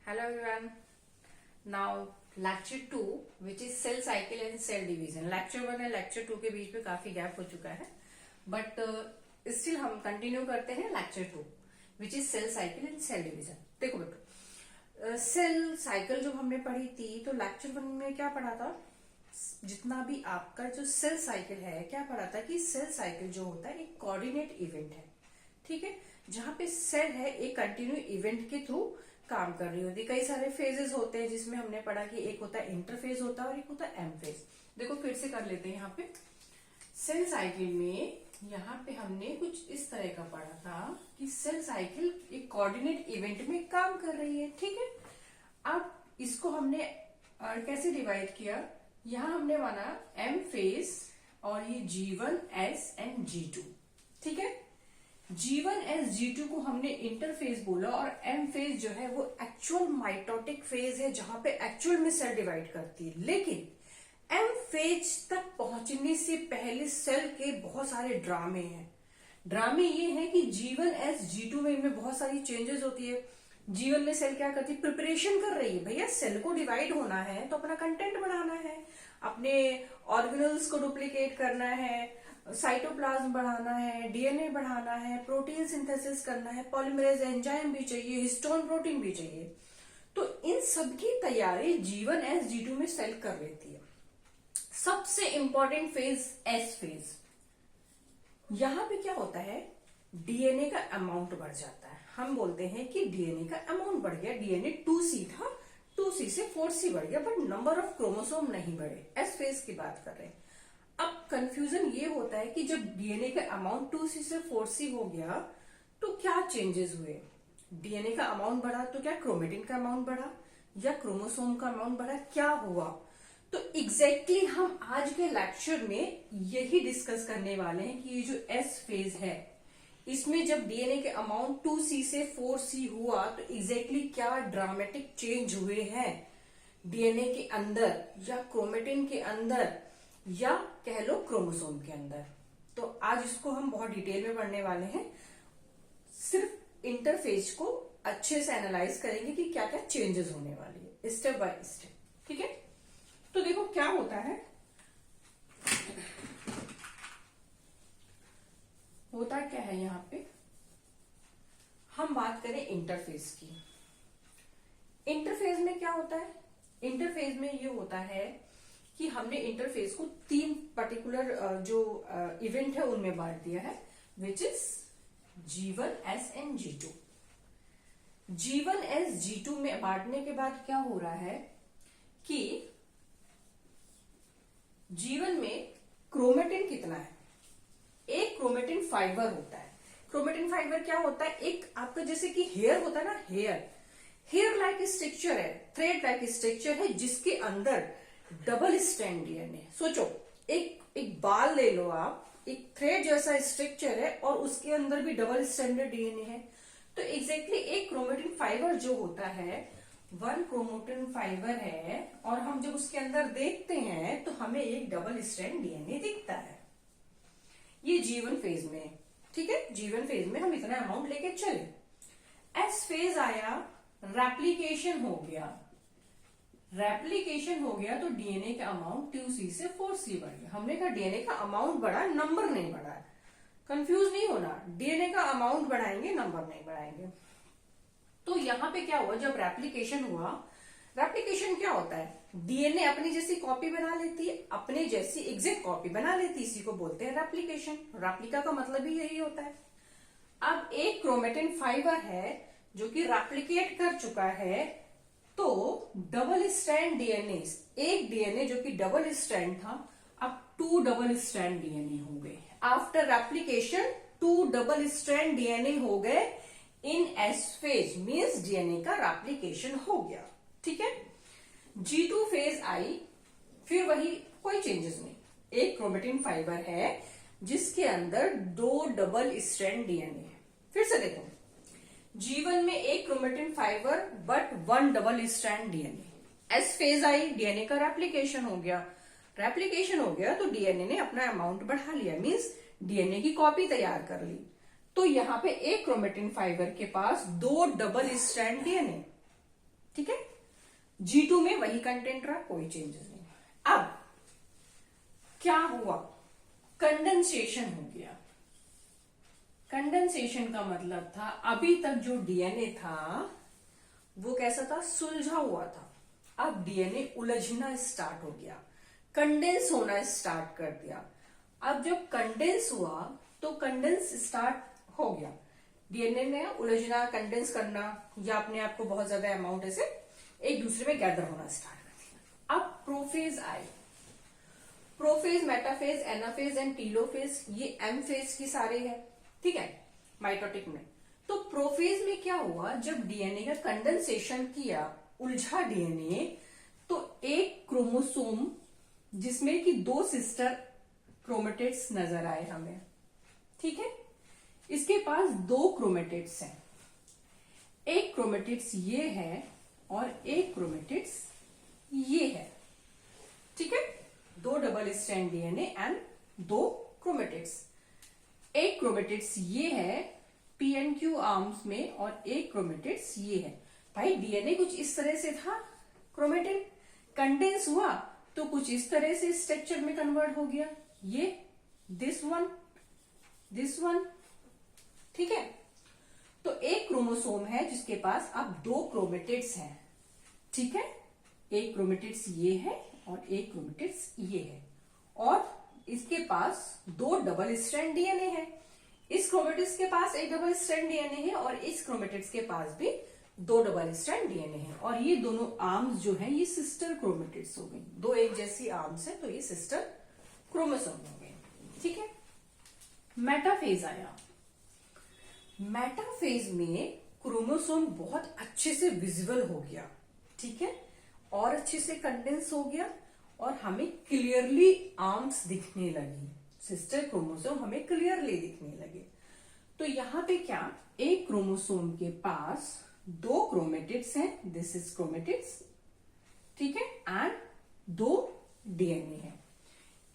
Hello everyone. Now lecture 2 which is cell cycle and cell division. lecture 1 और lecture 2 के बीच में काफी gap हो चुका है बट स्टिल हम कंटिन्यू करते हैं lecture 2 which is cell cycle and cell division. देखो बेटो सेल साइकिल जो हमने पढ़ी थी तो lecture 1 में क्या पढ़ा था, जितना भी आपका जो सेल साइकिल है क्या पढ़ा था कि सेल साइकिल जो होता है एक कोऑर्डिनेट इवेंट है. ठीक है, जहां पे सेल है एक कंटिन्यू इवेंट के थ्रू काम कर रही होती है. कई सारे फेजेस होते हैं जिसमें हमने पढ़ा कि एक होता है इंटरफेज होता है और एक होता है एम फेज. देखो फिर से कर लेते हैं. यहाँ पे सेल साइकिल में यहाँ पे हमने कुछ इस तरह का पढ़ा था कि सेल साइकिल एक कोऑर्डिनेट इवेंट में काम कर रही है. ठीक है, अब इसको हमने कैसे डिवाइड किया, यहाँ हमने माना एम फेज और ये G1 S एंड G2. ठीक है, G1 S G2 को हमने इंटरफेज बोला और एम फेज जो है वो एक्चुअल माइटोटिक फेज है जहां पे एक्चुअल में सेल डिवाइड करती है. लेकिन एम फेज तक पहुंचने से पहले सेल के बहुत सारे ड्रामे हैं. ड्रामे ये हैं कि G1 S G2 में इनमें बहुत सारी चेंजेस होती है. G1 में सेल क्या करती है, प्रिपरेशन कर रही है. भैया सेल को डिवाइड होना है तो अपना कंटेंट बढ़ाना है, अपने ऑर्गेनल्स को डुप्लीकेट करना है, साइटोप्लाज्म बढ़ाना है, डीएनए बढ़ाना है, प्रोटीन सिंथेसिस करना है, पॉलीमरेज एंजाइम भी चाहिए, हिस्टोन प्रोटीन भी चाहिए. तो इन सब की तैयारी G1 S G2 में सेल कर लेती है. सबसे इंपॉर्टेंट फेज एस फेज. यहां पे क्या होता है, डीएनए का अमाउंट बढ़ जाता है. हम बोलते हैं कि डीएनए का अमाउंट बढ़ गया. डीएनए 2C था, 2C से 4C बढ़ गया बट नंबर ऑफ क्रोमोसोम नहीं बढ़े. एस फेज की बात कर रहे हैं. अब कंफ्यूजन ये होता है कि जब डीएनए का अमाउंट 2C से 4C हो गया तो क्या चेंजेस हुए. डीएनए का अमाउंट बढ़ा तो क्या क्रोमेटिन का अमाउंट बढ़ा या क्रोमोसोम का अमाउंट बढ़ा, क्या हुआ. तो एग्जैक्टली हम आज के लेक्चर में यही डिस्कस करने वाले हैं कि ये जो एस फेज है इसमें जब डीएनए के अमाउंट 2C से 4C हुआ तो एग्जैक्टली क्या ड्रामेटिक चेंज हुए हैं डीएनए के अंदर या क्रोमेटिन के अंदर या कह लो क्रोमोसोम के अंदर. तो आज इसको हम बहुत डिटेल में पढ़ने वाले हैं. सिर्फ इंटरफेज को अच्छे से एनालाइज करेंगे कि क्या क्या चेंजेस होने वाली है स्टेप बाय स्टेप. ठीक है, तो देखो क्या होता है. होता क्या है, यहां पे हम बात करें इंटरफेज की. इंटरफेज में क्या होता है, इंटरफेज में ये होता है कि हमने इंटरफेस को 3 पर्टिकुलर जो इवेंट है उनमें बांट दिया है which is G1 S and G2. G1 S G2 में बांटने के बाद क्या हो रहा है कि G1 में क्रोमेटिन कितना है, एक क्रोमेटिन फाइबर होता है. क्रोमेटिन फाइबर क्या होता है, एक आपका जैसे कि हेयर होता है ना, हेयर लाइक स्ट्रक्चर है, थ्रेड लाइक स्ट्रक्चर है जिसके अंदर डबल स्ट्रैंड डीएनए. सोचो एक बाल ले लो आप, एक थ्रेड जैसा स्ट्रक्चर है और उसके अंदर भी डबल स्ट्रैंडेड डीएनए है. तो एग्जैक्टली एक क्रोमेटिन फाइबर जो होता है 1 क्रोमेटिन फाइबर है और हम जब उसके अंदर देखते हैं तो हमें एक डबल स्ट्रैंड डीएनए दिखता है. ये G1 फेज में. ठीक है, G1 फेज में हम इतना अमाउंट लेके चले. एस फेज आया, रेप्लीकेशन हो गया. रेप्लीकेशन हो गया तो डीएनए का अमाउंट 2C से 4C बढ़ गया. हमने कहा डीएनए का अमाउंट बढ़ा, नंबर नहीं बढ़ा. कंफ्यूज नहीं होना, डीएनए का अमाउंट बढ़ाएंगे, नंबर नहीं बढ़ाएंगे. तो यहां पे क्या हुआ, जब रेप्लीकेशन हुआ, रेप्लीकेशन क्या होता है, डीएनए अपनी जैसी कॉपी बना लेती है, अपने जैसी एग्जैक्ट कॉपी बना लेती है, इसी को बोलते हैं रेप्लीकेशन. रेप्लिका का मतलब ही यही होता है. अब एक क्रोमेटिन फाइबर है जो कि रेप्लिकेट कर चुका है तो डबल स्ट्रैंड डीएनए, एक डीएनए जो कि डबल स्ट्रैंड था अब 2 डबल स्ट्रैंड डीएनए हो गए. After replication 2 double strand DNA हो गए इन एस फेज, मींस डीएनए का रेप्लिकेशन हो गया. ठीक है, G2 फेज आई, फिर वही कोई चेंजेस नहीं. एक क्रोमेटिन फाइबर है जिसके अंदर 2 डबल स्ट्रैंड डीएनए है. फिर से देखो, G1 में एक chromatin fibre but 1 double strand DNA. S phase I, DNA का रेप्लिकेशन हो गया. रेप्लिकेशन हो गया तो डीएनए ने अपना अमाउंट बढ़ा लिया, मींस डीएनए की कॉपी तैयार कर ली. तो यहां पे एक क्रोमेटिन फाइबर के पास 2 डबल स्ट्रैंड डीएनए. ठीक है। G2 में वही कंटेंट रहा, कोई चेंजेस नहीं। अब क्या हुआ, कंडेंसेशन हो गया। कंडेंसेशन का मतलब था अभी तक जो डीएनए था वो कैसा था, सुलझा हुआ था। अब डीएनए उलझना स्टार्ट हो गया, कंडेंस होना स्टार्ट कर दिया। अब जब कंडेंस हुआ तो कंडेंस स्टार्ट हो गया, डीएनए ने उलझना, कंडेंस करना, या अपने आप को बहुत ज्यादा अमाउंट ऐसे एक दूसरे में गैदर होना स्टार्ट कर दिया। अब प्रोफेज आए, prophase, metaphase, anaphase and telophase, ये एम फेज की सारे हैं, ठीक है, माइटोटिक में। तो प्रोफेज में क्या हुआ, जब डीएनए का कंडेंसेशन किया, उलझा डीएनए, तो एक क्रोमोसोम जिसमें कि 2 सिस्टर क्रोमेटिड्स नजर आए हमें, ठीक है। इसके पास 2 क्रोमेटिड्स हैं, एक क्रोमेटिड्स ये है और एक क्रोमेटिड्स ये है, ठीक है। 2 double strand DNA and 2 chromatids. एक क्रोमेटिड्स ये है पीएनक्यू आर्म्स में और एक क्रोमेटिड्स ये है। भाई डीएनए कुछ इस तरह से था, क्रोमेटिड कंडेंस हुआ तो कुछ इस तरह से स्ट्रक्चर में कन्वर्ट हो गया, ये दिस वन, ठीक है। तो एक क्रोमोसोम है जिसके पास अब 2 क्रोमेटिड्स हैं, ठीक है। एक क्रोमेटिड्स ये है और एक क्रोमेटिड्स ये है, और इसके पास 2 डबल स्ट्रैंड डीएनए है। इस क्रोमेटिड्स के पास एक डबल स्ट्रैंड डीएनए है और इस क्रोमेटिड्स के पास भी 2 डबल स्ट्रैंड डीएनए है, और ये दोनों आर्म्स जो है ये सिस्टर क्रोमेटिड्स हो गई। 2 एक जैसी आर्म्स है तो ये सिस्टर क्रोमोसोम हो गए, ठीक है। मेटाफेज आया, मेटाफेज में क्रोमोसोम बहुत अच्छे से विजिबल हो गया, ठीक है, और अच्छे से कंडेंस हो गया और हमें क्लियरली आर्म्स दिखने लगी, सिस्टर क्रोमोसोम हमें क्लियरली दिखने लगे। तो यहां पे क्या, एक क्रोमोसोम के पास 2 क्रोमेटिड्स हैं, दिस इज क्रोमेटिड्स, ठीक है, एंड 2 डीएनए है।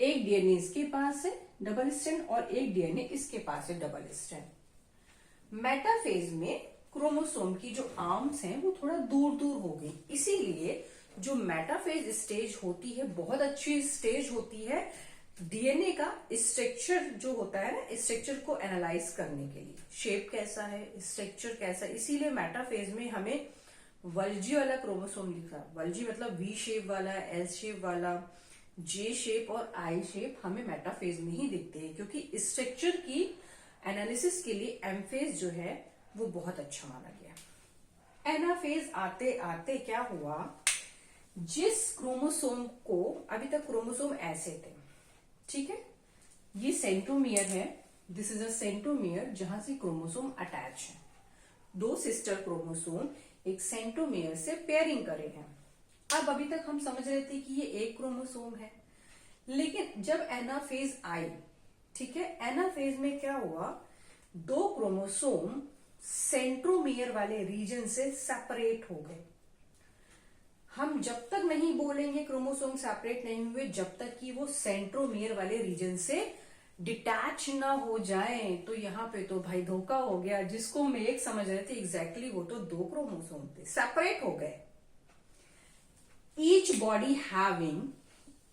एक डीएनए इसके पास है डबल स्ट्रैंड और एक डीएनए इसके पास है डबल स्ट्रैंड। मेटाफेज में क्रोमोसोम की जो आर्म्स हैं वो थोड़ा दूर दूर हो गई, इसीलिए जो मेटाफेज स्टेज होती है बहुत अच्छी स्टेज होती है डीएनए का स्ट्रक्चर जो होता है ना, स्ट्रक्चर को एनालाइज करने के लिए, शेप कैसा है, स्ट्रक्चर कैसा है। इसीलिए मेटाफेज में हमें वल्जी वाला क्रोमोसोम दिखा, वल्जी मतलब वी शेप वाला, एल शेप वाला, जे शेप और आई शेप हमें मेटाफेज में ही दिखते हैं, क्योंकि स्ट्रक्चर की एनालिसिस के लिए एम फेज जो है वो बहुत अच्छा माना गया। एनाफेज आते आते क्या हुआ, जिस क्रोमोसोम को, अभी तक क्रोमोसोम ऐसे थे, ठीक है, ये सेंट्रोमियर है, दिस इज अ सेंट्रोमियर जहां से क्रोमोसोम अटैच है। 2 सिस्टर क्रोमोसोम एक सेंट्रोमियर से पेयरिंग करे हैं। अब अभी तक हम समझ रहे थे कि ये एक क्रोमोसोम है, लेकिन जब एनाफेज आई, ठीक है, एनाफेज में क्या हुआ, 2 क्रोमोसोम सेंट्रोमियर वाले रीजन से सेपरेट हो गए। हम जब तक नहीं बोलेंगे क्रोमोसोम सेपरेट नहीं हुए, जब तक कि वो सेंट्रोमियर वाले रीजन से डिटैच ना हो जाए, तो यहाँ पे तो भाई धोखा हो गया। जिसको हम एक समझ रहे थे एग्जैक्टली वो तो 2 क्रोमोसोम थे, सेपरेट हो गए। Each body having,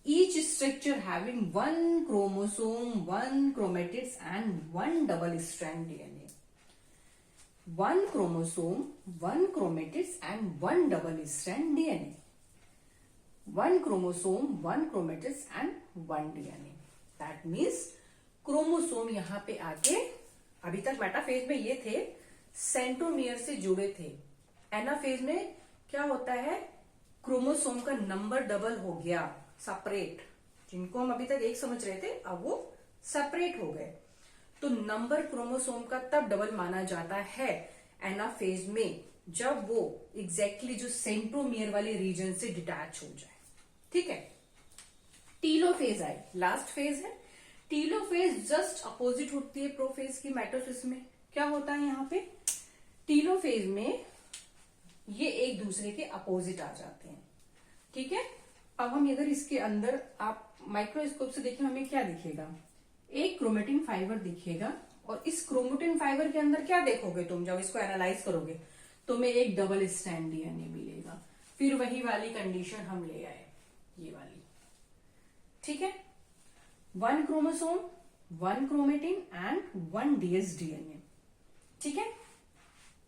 each structure having 1 chromosome, 1 chromatids and 1 double strand DNA. 1 chromosome, 1 chromatids and 1 double strand DNA. 1 chromosome, 1 chromatids and 1 DNA. That means chromosome यहाँ पे आके, अभी तक मेटाफेज में ये थे सेंट्रोमियर से जुड़े थे, एनाफेज में क्या होता है, क्रोमोसोम का नंबर डबल हो गया, सेपरेट। जिनको हम अभी तक एक समझ रहे थे अब वो सेपरेट हो गए। तो नंबर क्रोमोसोम का तब डबल माना जाता है एनाफेज में, जब वो एग्जैक्टली जो सेंट्रोमियर वाले रीजन से डिटैच हो जाए, ठीक है। टीलोफेज आए, लास्ट फेज है। टीलोफेज जस्ट अपोजिट होती है प्रोफेज की मेटोसिस में। क्या होता है यहाँ पे, टीलोफेज में ये एक दूसरे के अपोजिट आ जाते हैं, ठीक है। अब हम अगर इसके अंदर आप माइक्रोस्कोप से देखें, हमें क्या दिखेगा, एक क्रोमेटिन फाइबर दिखेगा, और इस क्रोमेटिन फाइबर के अंदर क्या देखोगे तुम जब इसको एनालाइज करोगे, तुम्हें एक डबल स्ट्रैंड डीएनए मिलेगा। फिर वही वाली कंडीशन हम ले आए, ये वाली, ठीक है, 1 chromosome, 1 chromatin and 1 DS DNA, ठीक है,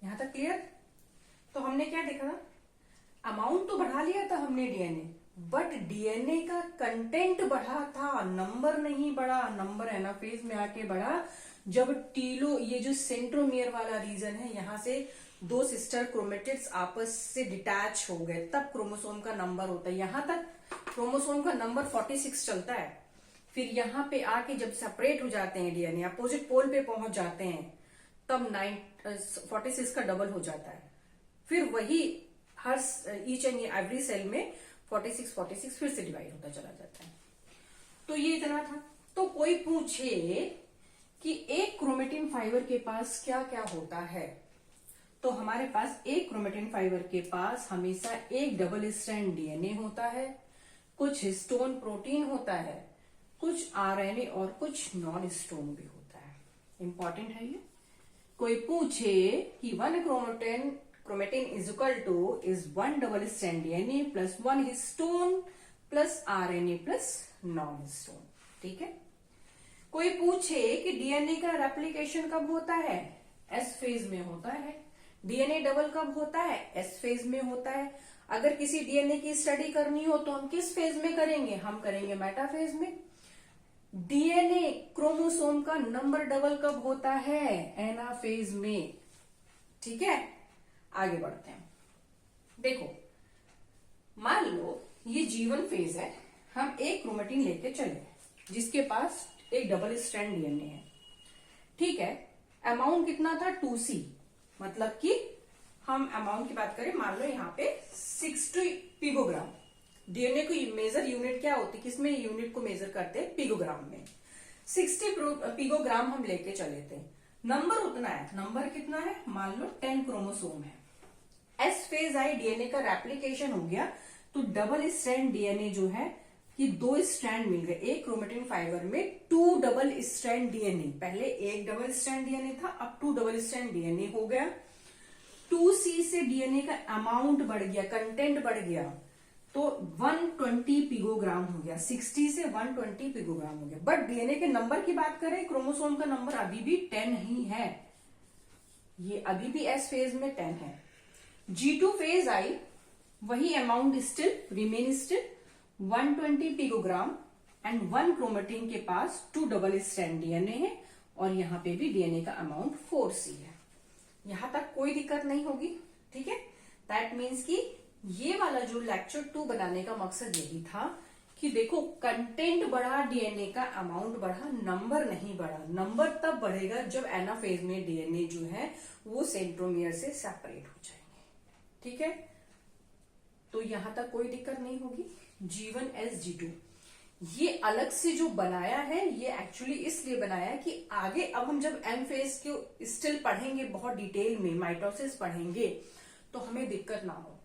यहां तक क्लियर। तो हमने क्या देखा था, अमाउंट तो बढ़ा लिया था हमने डीएनए, बट डीएनए का कंटेंट बढ़ा था, नंबर नहीं बढ़ा। नंबर एनाफेज में आके बढ़ा जब टीलो, ये जो सेंट्रोमियर वाला रीजन है, यहां से 2 सिस्टर क्रोमेटिड्स आपस से डिटैच हो गए, तब क्रोमोसोम का नंबर होता है। यहां तक क्रोमोसोम का नंबर 46 चलता है। फिर यहां पे आके जब सेपरेट हो जाते हैं डीएनए, अपोजिट पोल पे पहुंच जाते हैं, तब 46 का डबल हो जाता है। फिर वही हर ईच एंड एवरी सेल में 46 फिर से डिवाइड होता चला जाता है। तो ये इतना था। तो कोई पूछे कि एक क्रोमेटिन फाइबर के पास क्या क्या होता है, तो हमारे पास एक क्रोमेटिन फाइबर के पास हमेशा एक डबल स्ट्रैंड डीएनए होता है, कुछ हिस्टोन प्रोटीन होता है, कुछ आरएनए और कुछ नॉन हिस्टोन भी होता है। इंपॉर्टेंट है ये। कोई पूछे कि 1 chromatin is equal two is 1 double strand DNA plus 1 histone plus RNA plus non histone, ठीक है। कोई पूछे कि डीएनए का रेप्लिकेशन कब होता है, एस फेज में होता है। डीएनए डबल कब होता है, एस फेज में होता है। अगर किसी डीएनए की स्टडी करनी हो तो हम किस फेज में करेंगे, हम करेंगे मेटाफेज में। डीएनए क्रोमोसोम का नंबर डबल कब होता है, एनाफेज में, ठीक है। आगे बढ़ते हैं। देखो, मान लो ये G1 फेज है, हम एक क्रोमेटिन लेके चले जिसके पास एक डबल स्ट्रैंड डीएनए है, ठीक है। अमाउंट कितना था, 2C, मतलब कि हम अमाउंट की बात करें, मान लो यहाँ पे 60 पिकोग्राम। डीएनए को मेजर यूनिट क्या होती है, किसमें यूनिट को मेजर करते हैं, पिकोग्राम में। 60 पिकोग्राम हम लेके चले थे, नंबर उतना है। नंबर कितना है, मान लो 10 क्रोमोसोम है। एस फेज आई, डीएनए का रेप्लिकेशन हो गया, तो डबल स्ट्रैंड डीएनए जो है, ये 2 स्ट्रैंड मिल गए। एक क्रोमेटिन फाइबर में 2 डबल स्ट्रैंड डीएनए, पहले एक डबल स्ट्रैंड डीएनए था, अब 2 डबल स्ट्रैंड डीएनए हो गया। 2C से डीएनए का अमाउंट बढ़ गया, कंटेंट बढ़ गया, तो 120 पिकोग्राम हो गया। 60 से 120 पिकोग्राम हो गया। बट डीएनए के नंबर की बात करें, क्रोमोसोम का नंबर अभी भी 10 ही है, ये अभी भी एस फेज में 10 है। G2 फेज आई, वही amount still remain still 120 picogram and 1 chromatin के पास 2 डबल स्ट्रैंड डीएनए है, और यहां पे भी डीएनए का अमाउंट 4C है। यहां तक कोई दिक्कत नहीं होगी, ठीक है। दैट मीन्स कि ये वाला जो लेक्चर 2 बनाने का मकसद यही था कि देखो, कंटेंट बढ़ा, डीएनए का अमाउंट बढ़ा, नंबर नहीं बढ़ा। नंबर तब बढ़ेगा जब एनाफेज में डीएनए जो है वो सेंट्रोमियर से सेपरेट हो जाएंगे, ठीक है। तो यहां तक कोई दिक्कत नहीं होगी। G1S G2 ये अलग से जो बनाया है, ये एक्चुअली इसलिए बनाया है कि आगे अब हम जब एम फेज को स्टिल पढ़ेंगे बहुत डिटेल में, माइटोसिस पढ़ेंगे, तो हमें दिक्कत ना हो,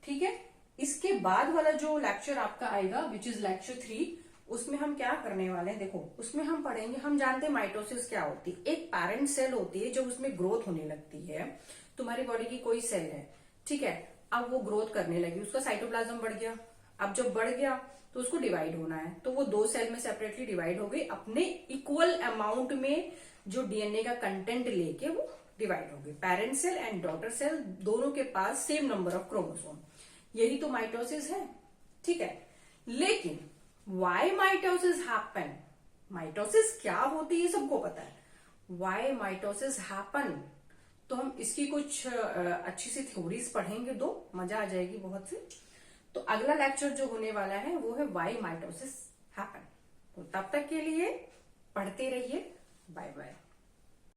ठीक है। इसके बाद वाला जो लेक्चर आपका आएगा, विच इज लेक्चर 3, उसमें हम क्या करने वाले हैं, देखो उसमें हम पढ़ेंगे, हम जानते हैं माइटोसिस क्या होती है। एक पेरेंट सेल होती है, जब उसमें ग्रोथ होने लगती है, तुम्हारी बॉडी की कोई सेल है, ठीक है, अब वो ग्रोथ करने लगी, उसका साइटोप्लाज्म बढ़ गया। अब जब बढ़ गया तो उसको डिवाइड होना है, तो वो 2 सेल में सेपरेटली डिवाइड हो गई, अपने इक्वल अमाउंट में जो डीएनए का कंटेंट लेके वो डिवाइड हो गई। Parent cell and daughter cell दोनों के पास सेम नंबर ऑफ क्रोमोसोम, यही तो माइटोसिस है, ठीक है। लेकिन वाई माइटोसिस हैपन, माइटोसिस क्या होती है सबको पता है, वाई माइटोसिस हैपन, तो हम इसकी कुछ अच्छी सी थ्योरीज पढ़ेंगे, दो मजा आ जाएगी बहुत सी। तो अगला लेक्चर जो होने वाला है वो है वाई माइटोसिस हैपन। तो तब तक के लिए पढ़ते रहिए, बाय बाय।